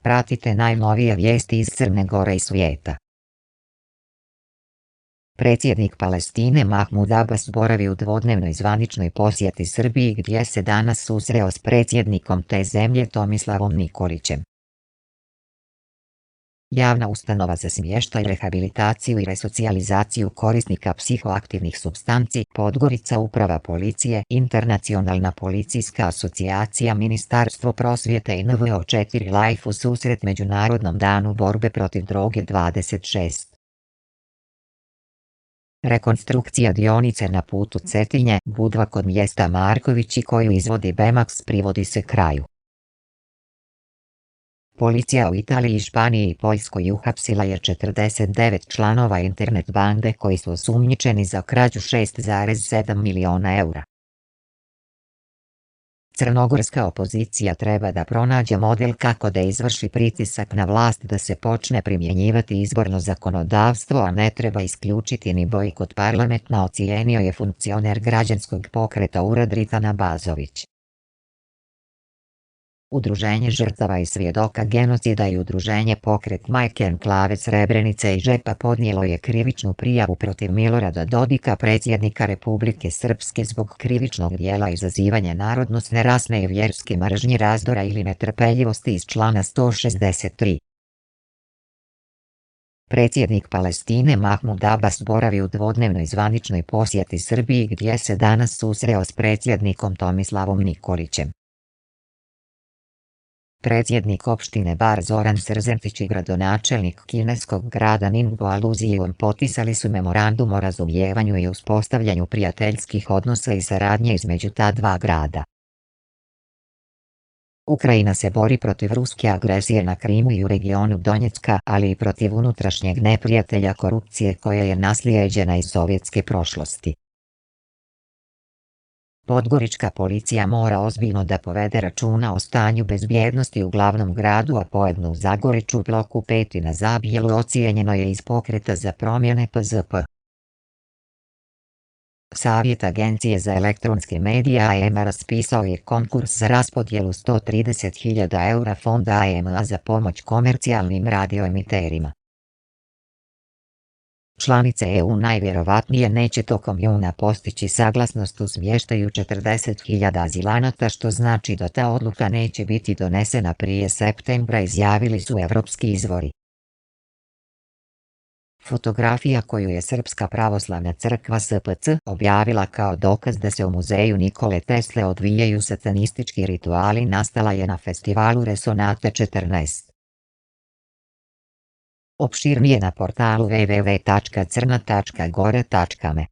Pratite najnovije vijesti iz Crne Gore i svijeta. Predsjednik Palestine Mahmud Abbas boravi u dvodnevnoj zvaničnoj posjeti Srbiji gdje se danas susreo s predsjednikom te zemlje Tomislavom Nikolićem. Javna ustanova za smještaj, rehabilitaciju i resocijalizaciju korisnika psihoaktivnih supstanci Podgorica, Uprava policije, Internacionalna policijska asocijacija, Ministarstvo prosvjete i NVO4 Life u susret Međunarodnom danu borbe protiv droge 26. Rekonstrukcija dionice na putu Cetinje-Budva kod mjesta Markovići koju izvodi Bemax privodi se kraju. Policija u Italiji, Španiji i Poljskoj uhapsila je 49 članova internet bande koji su osumnjičeni za krađu 6,7 miliona eura. Crnogorska opozicija treba da pronađe model kako da izvrši pritisak na vlast da se počne primjenjivati izborno zakonodavstvo, a ne treba isključiti ni bojkot parlamenta, ocijenio je funkcioner građanskog pokreta URAD Ritan Bazović. Udruženje žrtava i svjedoka genocida i udruženje Pokret Majke Enklave Srebrenice i Žepa podnijelo je krivičnu prijavu protiv Milorada Dodika, predsjednika Republike Srpske, zbog krivičnog djela izazivanja narodnosne, rasne i vjerske mržnje, razdora ili netrpeljivosti iz člana 163. Predsjednik Palestine Mahmud Abbas boravi u dvodnevnoj zvaničnoj posjeti Srbiji gdje se danas susreo s predsjednikom Tomislavom Nikolićem. Predsjednik opštine Bar Zoran Srzentić i gradonačelnik kineskog grada Ningbo Aluzijom potpisali su memorandum o razumijevanju i uspostavljanju prijateljskih odnosa i saradnje između ta dva grada. Ukrajina se bori protiv ruske agresije na Krimu i u regionu Donjecka, ali i protiv unutrašnjeg neprijatelja korupcije koja je naslijeđena iz sovjetske prošlosti. Podgorička policija mora ozbiljno da povede računa o stanju bezbjednosti u glavnom gradu, a pojedno u Zagoriću, bloku 5 i na Zabijelu, ocijenjeno je iz Pokreta za promjene PZP. Savjet Agencije za elektronske medije AEMA raspisao je konkurs za raspodjelu 130.000 eura fonda AEMA za pomoć komercijalnim radioemiterima. Članice EU najvjerovatnije neće tokom juna postići saglasnost u smještaju 40.000 azilanata, što znači da ta odluka neće biti donesena prije septembra, izjavili su evropski izvori. Fotografija koju je Srpska pravoslavna crkva SPC objavila kao dokaz da se u muzeju Nikole Tesle odvijaju satanistički rituali nastala je na festivalu Resonate 14. Opširnije na portalu www.crna.gore.me